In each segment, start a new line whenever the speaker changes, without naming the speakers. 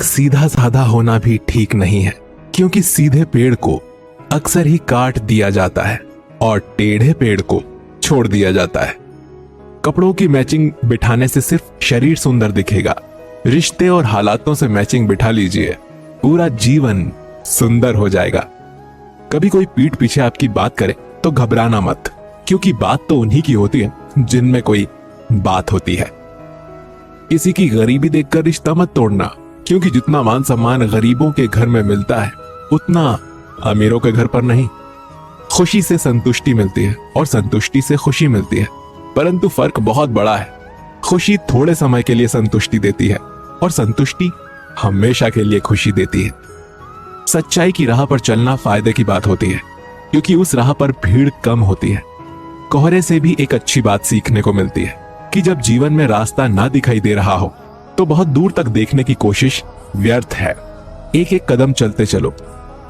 सीधा साधा होना भी ठीक नहीं है, क्योंकि सीधे पेड़ को अक्सर ही काट दिया जाता है और टेढ़े पेड़ को छोड़ दिया जाता है। कपड़ों की मैचिंग बिठाने से सिर्फ शरीर सुंदर दिखेगा, रिश्ते और हालातों से मैचिंग बिठा लीजिए, पूरा जीवन सुंदर हो जाएगा। कभी कोई पीठ पीछे आपकी बात करे तो घबराना मत, क्योंकि बात तो उन्हीं की होती है जिनमें कोई बात होती है। किसी की गरीबी देखकर रिश्ता मत तोड़ना, क्योंकि जितना मान सम्मान गरीबों के घर में मिलता है उतना अमीरों के घर पर नहीं। खुशी से संतुष्टि मिलती है और संतुष्टि से खुशी मिलती है, परंतु फर्क बहुत बड़ा है। खुशी थोड़े समय के लिए संतुष्टि देती है और संतुष्टि हमेशा के लिए खुशी देती है। सच्चाई की राह पर चलना फायदे की बात होती है, क्योंकि उस राह पर भीड़ कम होती है। कोहरे से भी एक अच्छी बात सीखने को मिलती है कि जब जीवन में रास्ता ना दिखाई दे रहा हो तो बहुत दूर तक देखने की कोशिश व्यर्थ है। एक एक कदम चलते चलो,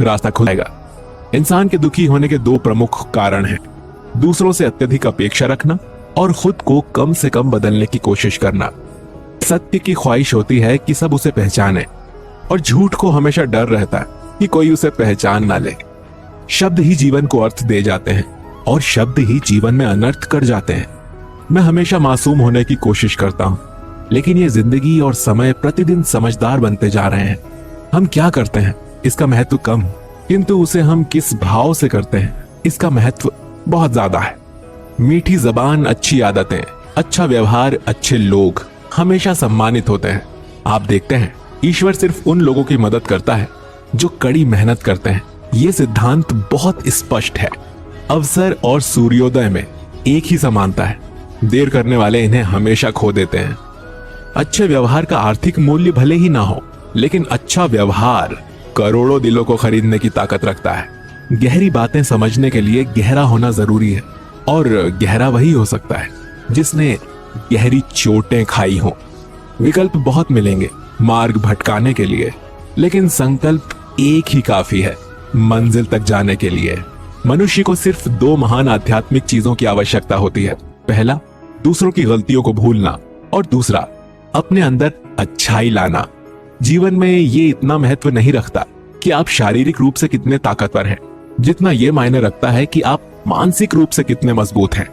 रास्ता खुलेगा। इंसान के दुखी होने के दो प्रमुख कारण हैं: दूसरों से अत्यधिक अपेक्षा रखना और खुद को कम से कम बदलने की कोशिश करना। सत्य की ख्वाहिश होती है कि सब उसे पहचाने, और झूठ को हमेशा डर रहता है कि कोई उसे पहचान ना ले। शब्द ही जीवन को अर्थ दे जाते हैं और शब्द ही जीवन में अनर्थ कर जाते हैं। मैं हमेशा मासूम होने की कोशिश करता हूं, लेकिन ये जिंदगी और समय प्रतिदिन समझदार बनते जा रहे हैं। हम क्या करते हैं इसका महत्व कम, किंतु उसे हम किस भाव से करते हैं इसका महत्व बहुत ज्यादा है। मीठी जबान, अच्छी आदतें, अच्छा व्यवहार, अच्छे लोग हमेशा सम्मानित होते हैं। आप देखते हैं ईश्वर सिर्फ उन लोगों की मदद करता है जो कड़ी मेहनत करते हैं। ये सिद्धांत बहुत स्पष्ट है। अवसर और सूर्योदय में एक ही समानता है। देर करने वाले इन्हें हमेशा खो देते हैं। अच्छे व्यवहार का आर्थिक मूल्य भले ही ना हो, लेकिन अच्छा व्यवहार करोड़ों दिलों को खरीदने की ताकत रखता है। गहरी बातें समझने के लिए गहरा होना जरूरी है, और गहरा वही हो सकता है जिसने गहरी चोटें खाई हो। विकल्प बहुत मिलेंगे मार्ग भटकाने के लिए, लेकिन संकल्प एक ही काफी है मंजिल तक जाने के लिए। मनुष्य को सिर्फ दो महान आध्यात्मिक चीजों की आवश्यकता होती है। पहला, दूसरों की गलतियों को भूलना, और दूसरा, अपने अंदर अच्छाई लाना। जीवन में ये इतना महत्व नहीं रखता कि आप शारीरिक रूप से कितने ताकतवर हैं, जितना ये मायने रखता है कि आप मानसिक रूप से कितने मजबूत हैं।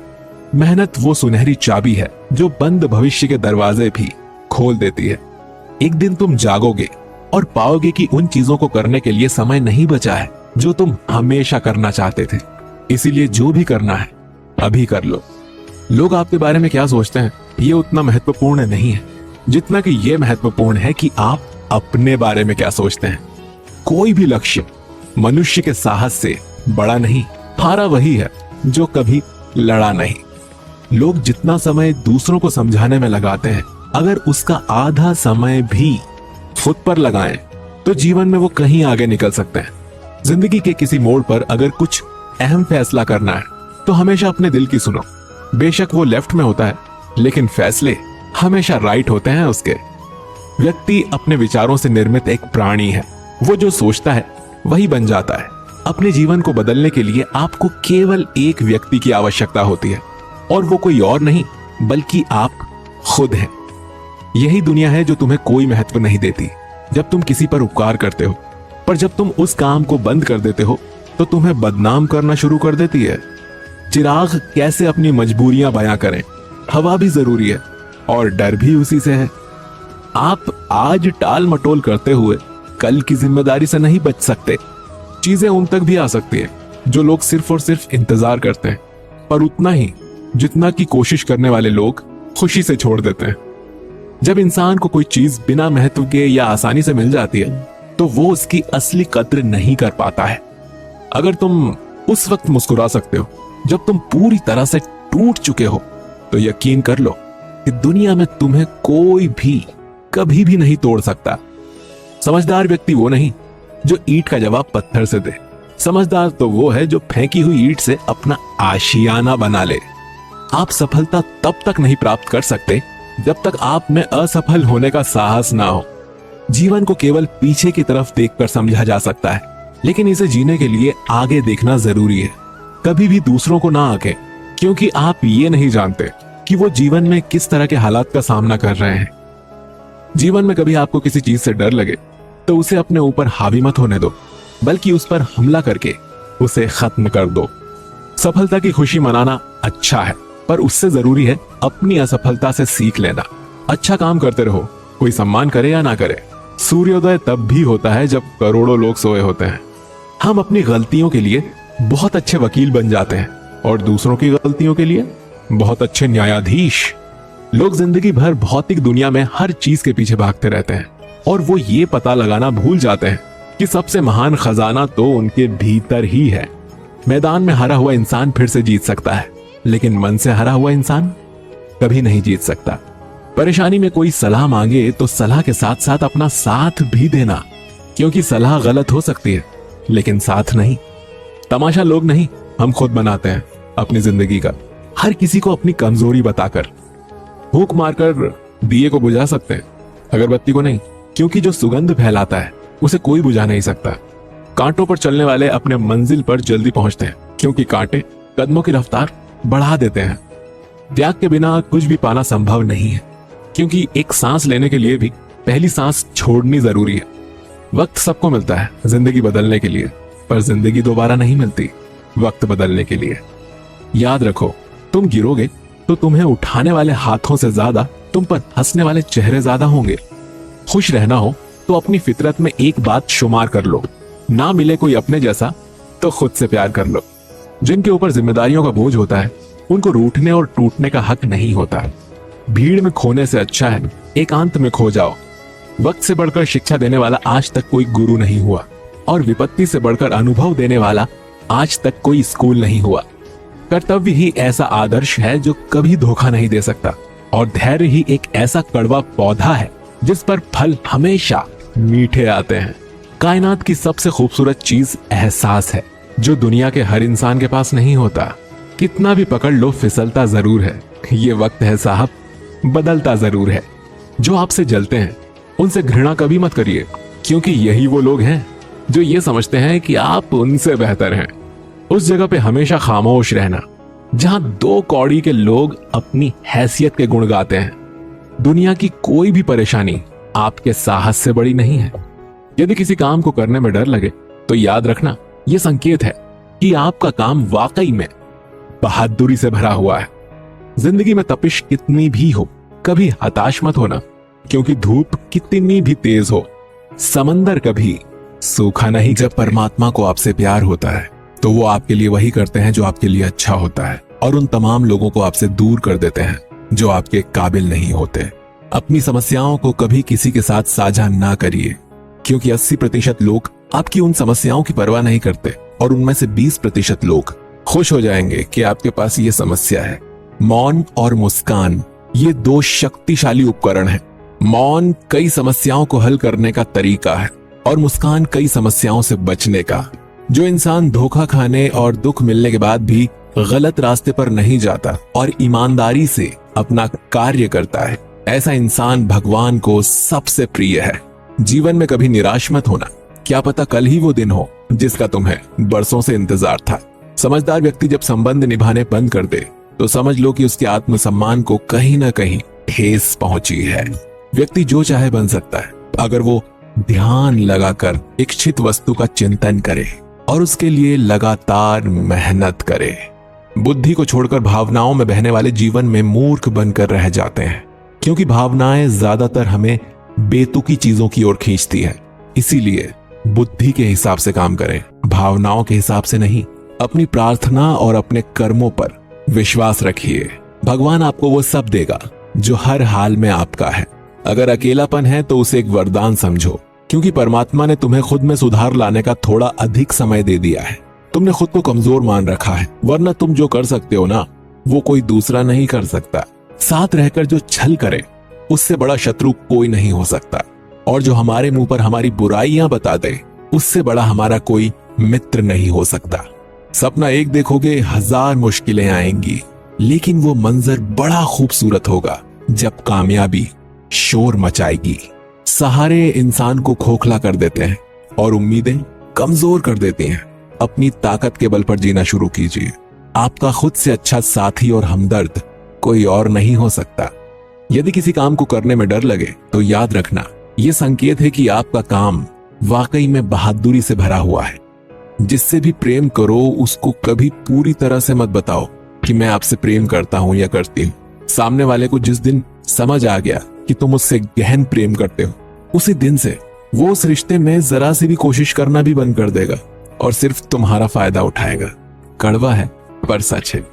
मेहनत वो सुनहरी चाबी है जो बंद भविष्य के दरवाजे भी खोल देती है। एक दिन तुम जागोगे और पाओगे कि उन चीजों को करने के लिए समय नहीं बचा है जो तुम हमेशा करना चाहते थे। इसीलिए जो भी करना है अभी कर लो। लोग आपके बारे में क्या सोचते हैं ये उतना महत्वपूर्ण नहीं है जितना कि ये महत्वपूर्ण है कि आप अपने बारे में क्या सोचते हैं। कोई भी लक्ष्य मनुष्य के साहस से बड़ा नहीं, हारा वही है जो कभी लड़ा नहीं। लोग जितना समय दूसरों को समझाने में लगाते हैं, अगर उसका आधा समय भी खुद पर लगाएं तो जीवन में वो कहीं आगे निकल सकते हैं। जिंदगी के किसी मोड़ पर अगर कुछ अहम फैसला करना है तो हमेशा अपने दिल की सुनो। बेशक वो लेफ्ट में होता है, लेकिन फैसले हमेशा राइट होते हैं उसके। व्यक्ति अपने विचारों से निर्मित एक प्राणी है। वो जो सोचता है वही बन जाता है। अपने जीवन को बदलने के लिए आपको केवल एक व्यक्ति की आवश्यकता होती है, और वो कोई और नहीं बल्कि आप खुद हैं। यही दुनिया है जो तुम्हें कोई महत्व नहीं देती जब तुम किसी पर उपकार करते हो, पर जब तुम उस काम को बंद कर देते हो तो तुम्हें बदनाम करना शुरू कर देती है। चिराग कैसे अपनी मजबूरियां बयां करें, हवा भी जरूरी है और डर भी उसी से है। आप आज टाल मटोल करते हुए कल की जिम्मेदारी से नहीं बच सकते। चीजें उन तक भी आ सकती है जो लोग सिर्फ और सिर्फ इंतजार करते हैं, पर उतना ही जितना की कोशिश करने वाले लोग खुशी से छोड़ देते हैं। जब इंसान को कोई चीज बिना महत्व के या आसानी से मिल जाती है तो वो उसकी असली कद्र नहीं कर पाता है। अगर तुम उस वक्त मुस्कुरा सकते हो जब तुम पूरी तरह से टूट चुके हो, तो यकीन कर लो कि दुनिया में तुम्हें कोई भी कभी भी नहीं तोड़ सकता। समझदार व्यक्ति वो नहीं जो ईंट का जवाब पत्थर से दे। समझदार तो वो है जो फेंकी हुई ईंट से अपना आशियाना बना ले। आप सफलता तब तक नहीं प्राप्त कर सकते जब तक आप में असफल होने का साहस ना हो। जीवन को केवल पीछे की तरफ देखकर समझा जा सकता है, लेकिन इसे जीने के लिए आगे देखना जरूरी है। कभी भी दूसरों को ना आंके, क्योंकि आप ये नहीं जानते कि वो जीवन में किस तरह के हालात का सामना कर रहे हैं। जीवन में कभी आपको किसी चीज से डर लगे तो उसे अपने ऊपर हावी मत होने दो, बल्कि उस पर हमला करके उसे खत्म कर दो। सफलता की खुशी मनाना अच्छा है, पर उससे जरूरी है अपनी असफलता से सीख लेना। अच्छा काम करते रहो, कोई सम्मान करे या ना करे। सूर्योदय तब भी होता है जब करोड़ों लोग सोए होते हैं। हम अपनी गलतियों के लिए बहुत अच्छे वकील बन जाते हैं और दूसरों की गलतियों के लिए बहुत अच्छे न्यायाधीश। लोग जिंदगी भर भौतिक दुनिया में हर चीज के पीछे भागते रहते हैं और वो ये पता लगाना भूल जाते हैं कि सबसे महान खजाना तो उनके भीतर ही है। मैदान में हारा हुआ इंसान फिर से जीत सकता है, लेकिन मन से हारा हुआ इंसान कभी नहीं जीत सकता। परेशानी में कोई सलाह मांगे तो सलाह के साथ साथ अपना साथ भी देना, क्योंकि सलाह गलत हो सकती है लेकिन साथ नहीं। तमाशा लोग नहीं, हम खुद बनाते हैं अपनी जिंदगी का। हर किसी को अपनी कमजोरी बताकर फूंक मारकर दिए को बुझा सकते हैं, अगरबत्ती को नहीं, क्योंकि जो सुगंध फैलाता है उसे कोई बुझा नहीं सकता। कांटों पर चलने वाले अपने मंजिल पर जल्दी पहुंचते हैं, क्योंकि कांटे कदमों की रफ्तार बढ़ा देते हैं। त्याग के बिना कुछ भी पाना संभव नहीं है, क्योंकि एक सांस लेने के लिए भी पहली सांस छोड़नी जरूरी है। वक्त सबको मिलता है जिंदगी बदलने के लिए, पर जिंदगी दोबारा नहीं मिलती वक्त बदलने के लिए। याद रखो, तुम गिरोगे तो तुम्हें उठाने वाले हाथों से ज्यादा तुम पर हंसने वाले चेहरे ज्यादा होंगे। खुश रहना हो तो अपनी फितरत में एक बात शुमार कर लो, ना मिले कोई अपने जैसा तो खुद से प्यार कर लो। जिनके ऊपर जिम्मेदारियों का बोझ होता है उनको रूठने और टूटने का हक नहीं होता। भीड़ में खोने से अच्छा है एकांत में खो जाओ। वक्त से बढ़कर शिक्षा देने वाला आज तक कोई गुरु नहीं हुआ, और विपत्ति से बढ़कर अनुभव देने वाला आज तक कोई स्कूल नहीं हुआ। कर्तव्य ही ऐसा आदर्श है जो कभी धोखा नहीं दे सकता, और धैर्य ही एक ऐसा कड़वा पौधा है जिस पर फल हमेशा मीठे आते हैं। कायनात की सबसे खूबसूरत चीज एहसास है, जो दुनिया के हर इंसान के पास नहीं होता। कितना भी पकड़ लो फिसलता जरूर है। ये वक्त है साहब, बदलता जरूर है। जो आपसे जलते हैं उनसे घृणा कभी मत करिए, क्योंकि यही वो लोग हैं जो ये समझते हैं कि आप उनसे बेहतर हैं। उस जगह पे हमेशा खामोश रहना जहां दो कौड़ी के लोग अपनी हैसियत के गुण गाते हैं। दुनिया की कोई भी परेशानी आपके साहस से बड़ी नहीं है। यदि किसी काम को करने में डर लगे तो याद रखना, यह संकेत है कि आपका काम वाकई में बहादुरी से भरा हुआ है। जिंदगी में तपिश कितनी भी हो, कभी हताश मत होना, क्योंकि धूप कितनी भी तेज हो, समंदर कभी सूखा नहीं। जब परमात्मा को आपसे प्यार होता है तो वो आपके लिए वही करते हैं जो आपके लिए अच्छा होता है, और उन तमाम लोगों को आपसे दूर कर देते हैं जो आपके काबिल नहीं होते। अपनी समस्याओं को कभी किसी के साथ साझा ना करिए, क्योंकि 80% लोग आपकी उन समस्याओं की परवाह नहीं करते, और उनमें से 20% लोग खुश हो जाएंगे कि आपके पास ये समस्या है। मौन और मुस्कान ये दो शक्तिशाली उपकरण हैं। मौन कई समस्याओं को हल करने का तरीका है, और मुस्कान कई समस्याओं से बचने का। जो इंसान धोखा खाने और दुख मिलने के बाद भी गलत रास्ते पर नहीं जाता और ईमानदारी से अपना कार्य करता है, ऐसा इंसान भगवान को सबसे प्रिय है। जीवन में कभी निराश मत होना, क्या पता कल ही वो दिन हो जिसका तुम्हें बरसों से इंतजार था। समझदार व्यक्ति जब संबंध निभाने बंद कर दे तो समझ लो कि उसके आत्मसम्मान को कहीं ना कहीं ठेस पहुंची है। व्यक्ति जो चाहे बन सकता है अगर वो ध्यान लगाकर इच्छित वस्तु का चिंतन करे और उसके लिए लगातार मेहनत करे। बुद्धि को छोड़कर भावनाओं में बहने वाले जीवन में मूर्ख बनकर रह जाते हैं, क्योंकि भावनाएं ज्यादातर हमें बेतुकी चीजों की ओर खींचती है। इसीलिए बुद्धि के हिसाब से काम करें, भावनाओं के हिसाब से नहीं। अपनी प्रार्थना और अपने कर्मों पर विश्वास रखिए। भगवान आपको वो सब देगा जो हर हाल में आपका है। अगर अकेलापन है तो उसे एक वरदान समझो, क्योंकि परमात्मा ने तुम्हें खुद में सुधार लाने का थोड़ा अधिक समय दे दिया है। तुमने खुद को कमजोर मान रखा है, वरना तुम जो कर सकते हो ना, वो कोई दूसरा नहीं कर सकता। साथ रहकर जो छल करे उससे बड़ा शत्रु कोई नहीं हो सकता, और जो हमारे मुंह पर हमारी बुराइयां बता दे उससे बड़ा हमारा कोई मित्र नहीं हो सकता। सपना एक देखोगे, 1000 मुश्किलें आएंगी, लेकिन वो मंजर बड़ा खूबसूरत होगा जब कामयाबी शोर मचाएगी। सहारे इंसान को खोखला कर देते हैं और उम्मीदें कमजोर कर देती हैं। अपनी ताकत के बल पर जीना शुरू कीजिए। आपका खुद से अच्छा साथी और हमदर्द कोई और नहीं हो सकता। यदि किसी काम को करने में डर लगे तो याद रखना, यह संकेत है कि आपका काम वाकई में बहादुरी से भरा हुआ है। जिससे भी प्रेम करो उसको कभी पूरी तरह से मत बताओ कि मैं आपसे प्रेम करता हूं या करती हूं। सामने वाले को जिस दिन समझ आ गया कि तुम उससे गहन प्रेम करते हो, उसी दिन से वो उस रिश्ते में जरा सी भी कोशिश करना भी बंद कर देगा और सिर्फ तुम्हारा फायदा उठाएगा। कड़वा है पर सच है।